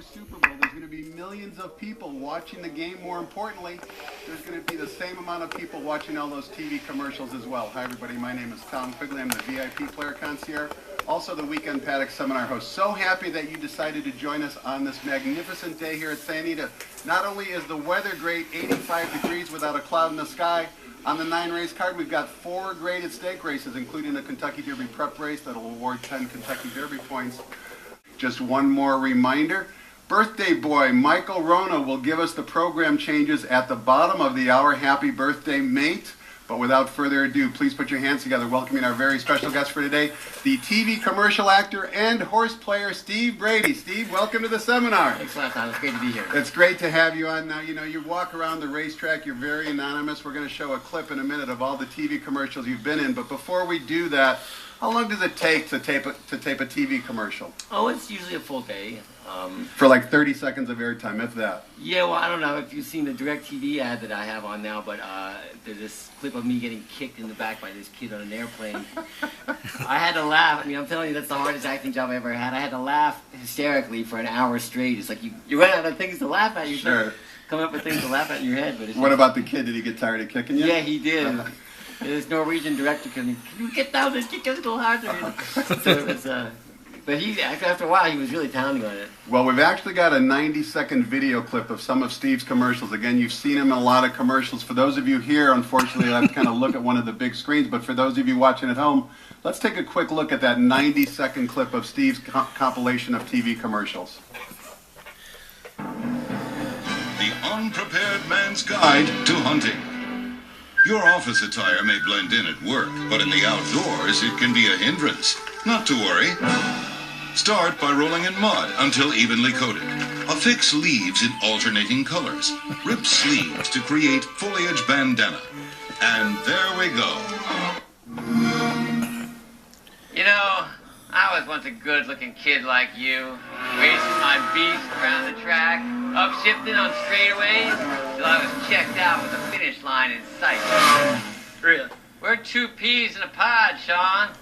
Super Bowl. There's going to be millions of people watching the game. More importantly, there's going to be the same amount of people watching all those TV commercials as well. Hi, everybody. My name is Tom Quigley. I'm the VIP player concierge, also the Weekend Paddock Seminar host. So happy that you decided to join us on this magnificent day here at Santa Anita. Not only is the weather great, 85 degrees without a cloud in the sky, on the 9-race card, we've got 4 graded stake races, including a Kentucky Derby prep race that'll award 10 Kentucky Derby points. Just one more reminder, birthday boy Michael Rona will give us the program changes at the bottom of the hour. Happy birthday, mate. But without further ado, please put your hands together, welcoming our very special guest for today, the TV commercial actor and horse player, Steve Brady. Steve, welcome to the seminar. Thanks a lot, Tom. It's great to be here. It's great to have you on. Now, you know, you walk around the racetrack, you're very anonymous. We're going to show a clip in a minute of all the TV commercials you've been in. But before we do that, how long does it take to tape a TV commercial? Oh, it's usually a full day. For like 30 seconds of airtime, if that. Yeah, well, I don't know if you've seen the DirecTV ad that I have on now, but there's this clip of me getting kicked in the back by this kid on an airplane. I had to laugh. I mean, I'm telling you, that's the hardest acting job I ever had. I had to laugh hysterically for an hour straight. It's like you run out of things to laugh at. You sure. Come up with things to laugh at in your head. But what about the kid? Did he get tired of kicking you? Yeah, he did. This Norwegian director can you get down and kick us a little harder? So it's but after a while, he was really pounding on it. Well, we've actually got a 90-second video clip of some of Steve's commercials. Again, you've seen him in a lot of commercials. For those of you here, unfortunately, I have to kind of look at one of the big screens. But for those of you watching at home, let's take a quick look at that 90-second clip of Steve's compilation of TV commercials. The Unprepared Man's Guide to Hunting. Your office attire may blend in at work, but in the outdoors, it can be a hindrance. Not to worry. Start by rolling in mud until evenly coated. Affix leaves in alternating colors. Rip sleeves to create foliage bandana. And there we go. You know, I was once a good-looking kid like you, racing my beast around the track, upshifting on straightaways, till I was checked out with the finish line in sight. Really? We're 2 peas in a pod, Sean.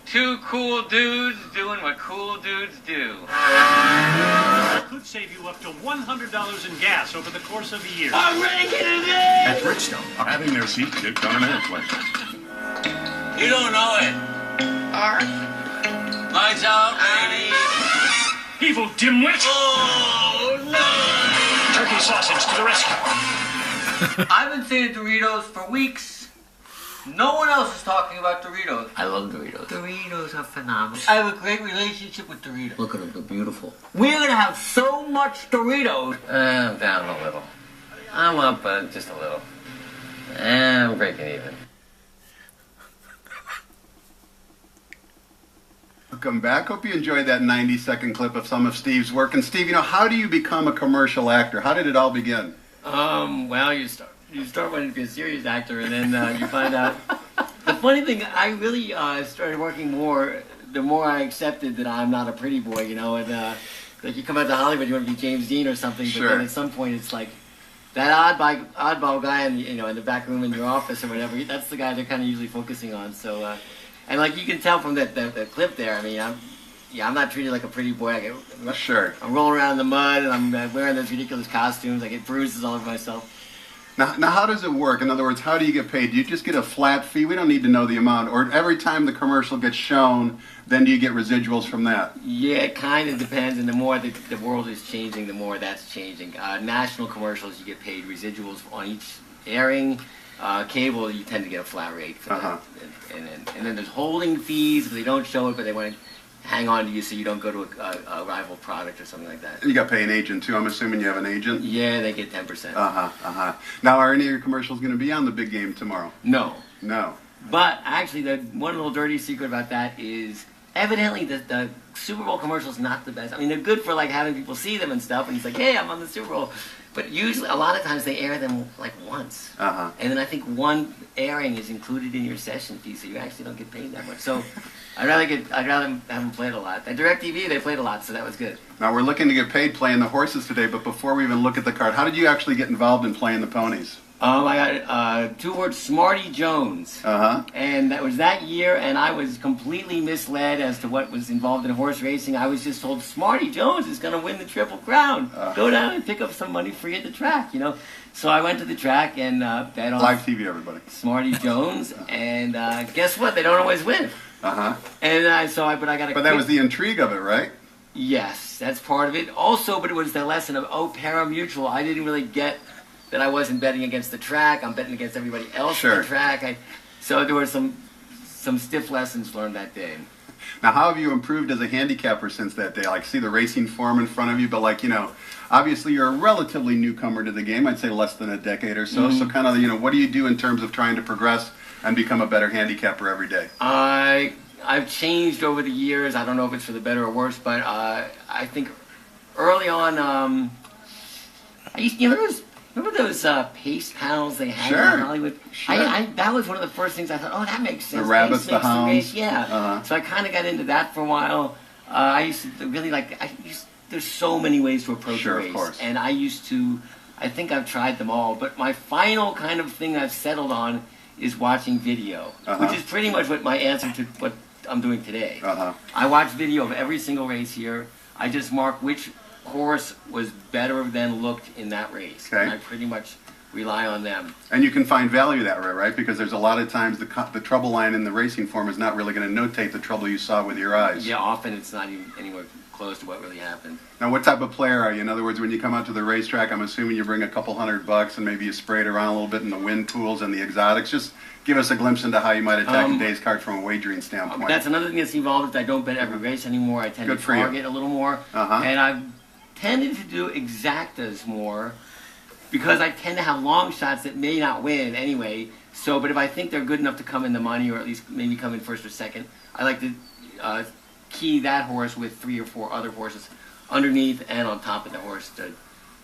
2 cool dudes doing what cool dudes do. It could save you up to $100 in gas over the course of a year. I'm ranking it in! At Bridgestone, having their seat kicked on an airplane. You don't know it. Art? Lights out, baby. Evil dimwit! Oh, no! Turkey sausage to the rescue. I've been saying Doritos for weeks. No one else is talking about Doritos. I love Doritos. Doritos are phenomenal. I have a great relationship with Doritos. Look at them, they're beautiful. We're gonna have so much Doritos. I'm down a little. I'm up just a little. I'm breaking even. Welcome back. Hope you enjoyed that 90-second clip of some of Steve's work. And Steve, you know, how do you become a commercial actor? How did it all begin? Well, you start wanting to be a serious actor, and then you find out. The funny thing, I really started working more the more I accepted that I'm not a pretty boy, you know, and like you come out to Hollywood, you want to be James Dean or something, but sure. Then at some point it's like that oddball guy in the back room in your office or whatever. That's the guy they're kind of usually focusing on. So, and like you can tell from that clip there, I mean, I'm not treated like a pretty boy. Sure. I'm rolling around in the mud, and I'm wearing those ridiculous costumes. I get bruises all over myself. Now, how does it work? In other words, how do you get paid? Do you just get a flat fee? We don't need to know the amount. Or every time the commercial gets shown, then do you get residuals from that? Yeah, it kind of depends. And the more the world is changing, the more that's changing. National commercials, you get paid residuals on each airing. Cable, you tend to get a flat rate for that. And then there's holding fees if they don't show it, but they want to hang on to you so you don't go to a rival product or something like that. You got to pay an agent too. I'm assuming you have an agent? Yeah, they get 10%. Now, are any of your commercials going to be on the big game tomorrow? No. No. But actually, the one little dirty secret about that is evidently the Super Bowl commercial is not the best. I mean, they're good for like having people see them and stuff, and it's like, hey, I'm on the Super Bowl. But usually, a lot of times, they air them like once. And then I think one airing is included in your session fee, so you actually don't get paid that much. So I'd rather have them played a lot. At DirecTV, they played a lot, so that was good. Now, we're looking to get paid playing the horses today, but before we even look at the card, how did you actually get involved in playing the ponies? I got two words, Smarty Jones. And that was that year, and I was completely misled as to what was involved in horse racing. I was just told Smarty Jones is going to win the Triple Crown. Go down and pick up some money free at the track, you know. So I went to the track and bet on Live TV, everybody. Smarty Jones, and guess what? They don't always win. And I got. But that was the intrigue of it, right? Yes, that's part of it. Also, but it was the lesson of pari-mutuel. I didn't really get that I wasn't betting against the track. I'm betting against everybody else on the track. So there were some stiff lessons learned that day. Now, how have you improved as a handicapper since that day? Like, see the racing form in front of you, but like, you know, obviously you're a relatively newcomer to the game. I'd say less than a decade or so. So kind of, you know, what do you do in terms of trying to progress and become a better handicapper every day? I've changed over the years. I don't know if it's for the better or worse, but I think early on, I used, you know, remember those pace panels they had in Hollywood? That was one of the first things I thought, oh, that makes sense. The rabbits, the hounds. Yeah. So I kind of got into that for a while. I used to really like, there's so many ways to approach a race. Of course. And I think I've tried them all, but my final kind of thing I've settled on is watching video, which is pretty much what my answer to what I'm doing today. I watch video of every single race here. I just mark which horse was better than looked in that race. And I pretty much rely on them. And you can find value that way, right? Because there's a lot of times the trouble line in the racing form is not really going to notate the trouble you saw with your eyes. Yeah, often it's not even anywhere close to what really happened. Now, what type of player are you? In other words, when you come out to the racetrack, I'm assuming you bring a couple $100 and maybe you spray it around a little bit in the wind pools and the exotics. Just give us a glimpse into how you might attack a day's card from a wagering standpoint. That's another thing that's evolved. I don't bet every race anymore. I tend to target a little more. And I've tended to do exactas more because I tend to have long shots that may not win anyway. So, but if I think they're good enough to come in the money or at least maybe come in first or second, I like to key that horse with 3 or 4 other horses underneath and on top of the horse.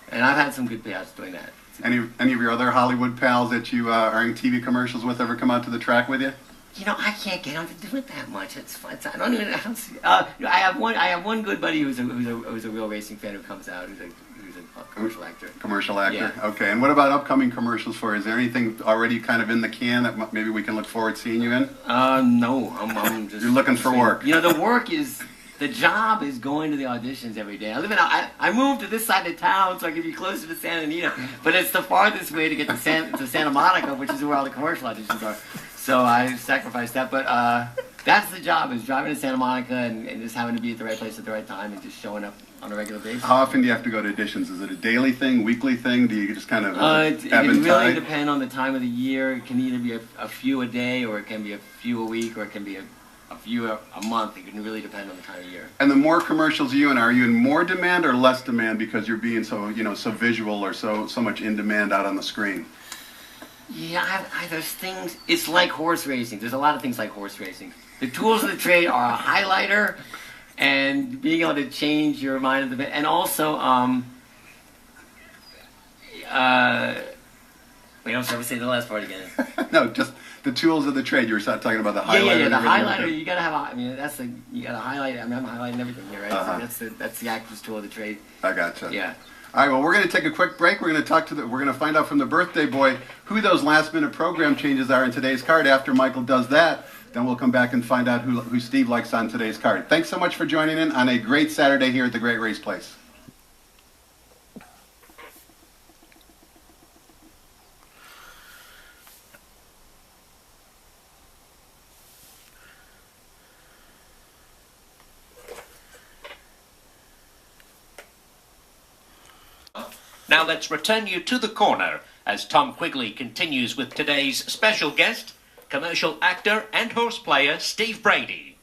And I've had some good payouts doing that. Any of your other Hollywood pals that you are in TV commercials with ever come out to the track with you? You know, I can't get them to do it that much. It's fun. I don't see. I have one good buddy who's a real racing fan who comes out. Who's a commercial actor. Commercial actor. Yeah. Okay. And what about upcoming commercials for you? Is there anything already kind of in the can that maybe we can look forward to seeing you in? No. I'm just. You're looking for work. You know, the job is going to the auditions every day. I moved to this side of town so I can be closer to Santa Anita, but it's the farthest way to get to Santa Monica, which is where all the commercial auditions are. So I sacrificed that, but that's the job, is driving to Santa Monica and just having to be at the right place at the right time and just showing up on a regular basis. How often do you have to go to auditions? Is it a daily thing, weekly thing? Do you just kind of it can really depend on the time of the year. It can either be a few a day, or it can be a few a week, or it can be a few a month. It can really depend on the time of year. And the more commercials you in, are you in more demand or less demand because you're being so visual or so much in demand out on the screen? Yeah, there's things. It's like horse racing. There's a lot of things like horse racing. The tools of the trade are a highlighter and being able to change your mind a bit, and also wait, I'm sorry, say the last part again. No, just the tools of the trade. You were talking about the highlighter. Yeah. The highlighter. You gotta have. You gotta highlight. I'm highlighting everything here, right? So that's the actor's tool of the trade. I gotcha. Yeah. All right. Well, we're going to take a quick break. We're going to we're going to find out from the birthday boy who those last-minute program changes are in today's card. After Michael does that, then we'll come back and find out who Steve likes on today's card. Thanks so much for joining in on a great Saturday here at the Great Race Place. Now let's return you to the corner as Tom Quigley continues with today's special guest, commercial actor and horse player Steve Brady.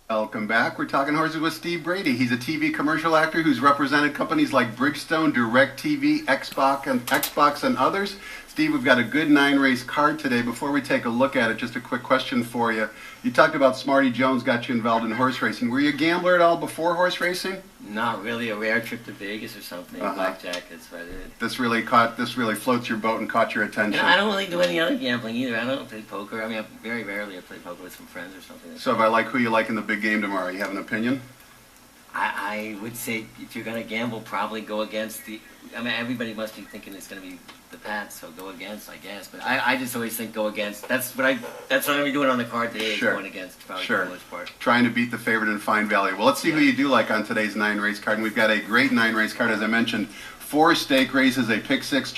Welcome back. We're talking horses with Steve Brady. He's a TV commercial actor who's represented companies like Bridgestone, DirecTV, Xbox, and others. Steve, we've got a good 9-race card today. Before we take a look at it, just a quick question for you. You talked about Smarty Jones got you involved in horse racing. Were you a gambler at all before horse racing? Not really. A rare trip to Vegas or something. Blackjack, that's about it. This really floats your boat and caught your attention. And I don't really do any other gambling either. I don't play poker. I mean, very rarely I play poker with some friends or something. So if I like who you like in the big game tomorrow, you have an opinion? I would say if you're going to gamble, probably go against the. I mean, everybody must be thinking it's going to be the Pats, so go against, I guess. But I just always think go against. That's what I'm going to be doing on the card today. Sure. Is going against, probably Sure. for the most part. Trying to beat the favorite and find value. Well, let's see who you do like on today's 9-race card. And we've got a great 9-race card, as I mentioned. 4 stake races, a pick six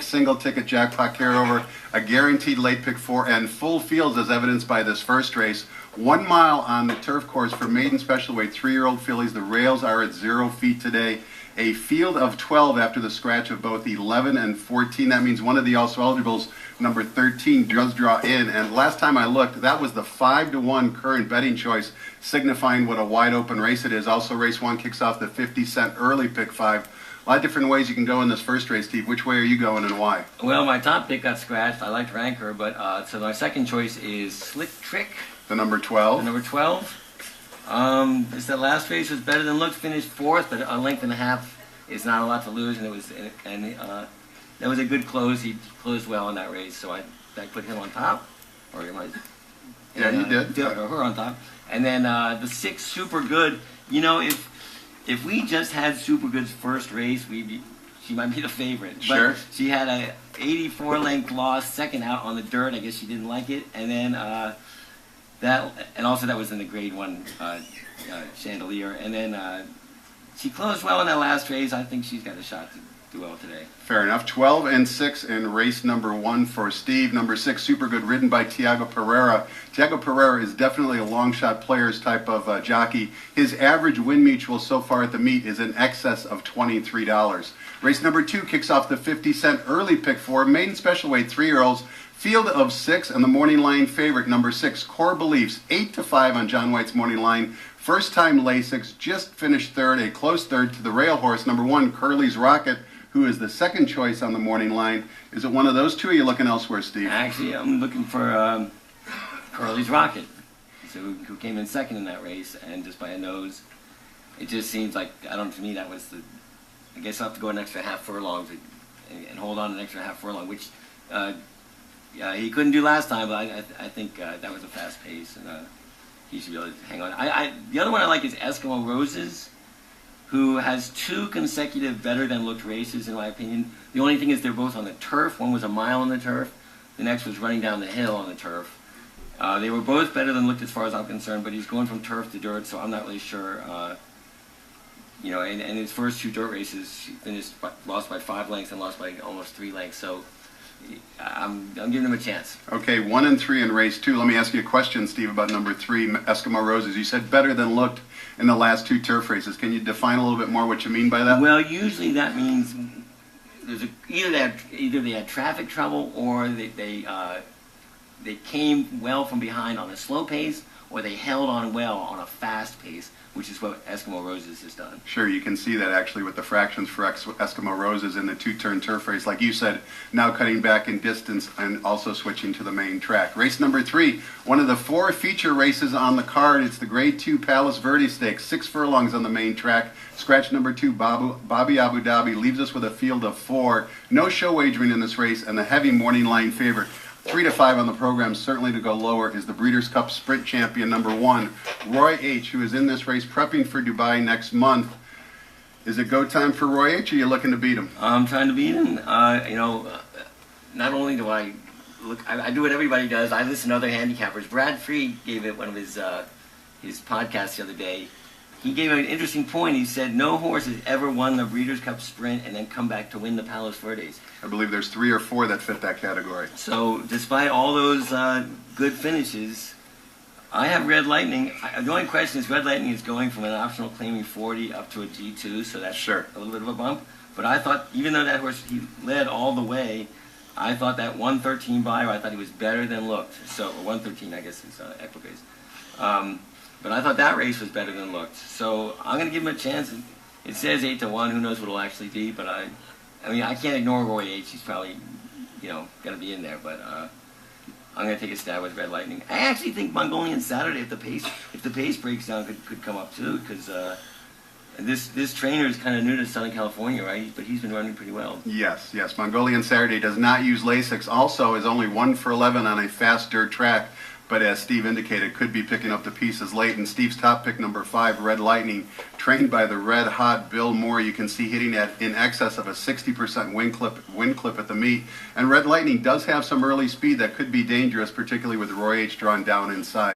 single ticket jackpot carryover, a guaranteed late pick 4, and full fields as evidenced by this first race. 1 mile on the turf course for maiden special weight 3-year-old fillies. The rails are at 0 feet today. A field of 12 after the scratch of both 11 and 14. That means one of the also eligibles, number 13, does draw in. And last time I looked, that was the 5-1 current betting choice, signifying what a wide open race it is. Also, race 1 kicks off the 50-cent early pick 5. A lot of different ways you can go in this first race, Steve. Which way are you going and why? Well, my top pick got scratched. I liked Ranker, but so my second choice is Slick Trick. The number 12. The number 12. That last race was better than looked. Finished 4th, but a length and a half is not a lot to lose, and that was a good close. He closed well in that race, so I put him on top, or am I? Yeah, you did. Or her on top, and then the 6 Super Good. You know, if we just had Super Good's first race, she might be the favorite. Sure. But she had a 84 length loss, second out on the dirt. I guess she didn't like it, and then. And also that was in the Grade 1 Chandelier. And then she closed well in that last race. I think she's got a shot to do well today. Fair enough. 12 and 6 in race number 1 for Steve. Number 6, Super Good, ridden by Tiago Pereira. Tiago Pereira is definitely a long shot players type of jockey. His average win mutual so far at the meet is in excess of $23. Race number 2 kicks off the 50-cent early pick 4, maiden special weight 3-year-olds. Field of 6 and the morning line favorite, number 6, Core Beliefs, 8-5 on John White's morning line. First time Lasix, just finished third, a close third to the rail horse, number 1, Curly's Rocket, who is the second choice on the morning line. Is it one of those two, or are you looking elsewhere, Steve? Actually, I'm looking for Curly's Rocket, who came in second in that race, and just by a nose. It just seems like, to me that was I guess I'll have to go an extra half furlong and hold on an extra half furlong, which he couldn't do last time, but I think that was a fast pace, and he should be able to hang on. The other one I like is Eskimo Roses, who has 2 consecutive better-than-looked races, in my opinion. The only thing is they're both on the turf. One was a mile on the turf. The next was running down the hill on the turf. They were both better than looked as far as I'm concerned, but he's going from turf to dirt, so I'm not really sure. In his first 2 dirt races, he lost by 5 lengths and lost by almost 3 lengths, so I'm giving him a chance. Okay, 1 and 3 in race 2. Let me ask you a question, Steve, about number 3, Eskimo Roses. You said better than looked in the last 2 turf races. Can you define a little bit more what you mean by that? Well, usually that means either they had traffic trouble, or they came well from behind on a slow pace, or they held on well on a fast pace, which is what Eskimo Roses has done. Sure, you can see that actually with the fractions for Eskimo Roses in the 2-turn turf race. Like you said, now cutting back in distance and also switching to the main track. Race number 3, one of the 4 feature races on the card. It's the Grade 2 Palos Verdes Stakes, 6 furlongs on the main track. Scratch number 2, Bobby Abu Dhabi, leaves us with a field of 4. No show wagering in this race, and the heavy morning line favorite. 3-5 on the program, certainly to go lower, is the Breeders' Cup Sprint Champion, number 1, Roy H., who is in this race prepping for Dubai next month. Is it go time for Roy H., or are you looking to beat him? I'm trying to beat him. Not only do I look, I do what everybody does. I listen to other handicappers. Brad Freed gave it one of his podcasts the other day. He gave an interesting point. He said no horse has ever won the Breeders' Cup Sprint and then come back to win the Palos Verdes. I believe there's 3 or 4 that fit that category. So despite all those good finishes, I have Red Lightning. The only question is Red Lightning is going from an optional claiming 40 up to a G2, so that's sure a little bit of a bump. But I thought, even though that horse, he led all the way, I thought that 113 buyer, I thought he was better than looked. So 113, I guess, is Equipace. But I thought that race was better than looked. So I'm going to give him a chance. It says 8-1. Who knows what it'll actually be? But I can't ignore Roy H. He's probably, going to be in there. But I'm going to take a stab with Red Lightning. I actually think Mongolian Saturday, if the pace breaks down, could come up too. Because this trainer is kind of new to Southern California, right? But he's been running pretty well. Yes. Mongolian Saturday does not use Lasix. Also is only 1 for 11 on a fast dirt track. but as Steve indicated, could be picking up the pieces late. And Steve's top pick, number 5, Red Lightning, trained by the red hot Bill Moore. You can see hitting at in excess of a 60% wind clip at the meet. And Red Lightning does have some early speed that could be dangerous, particularly with Roy H. drawn down inside.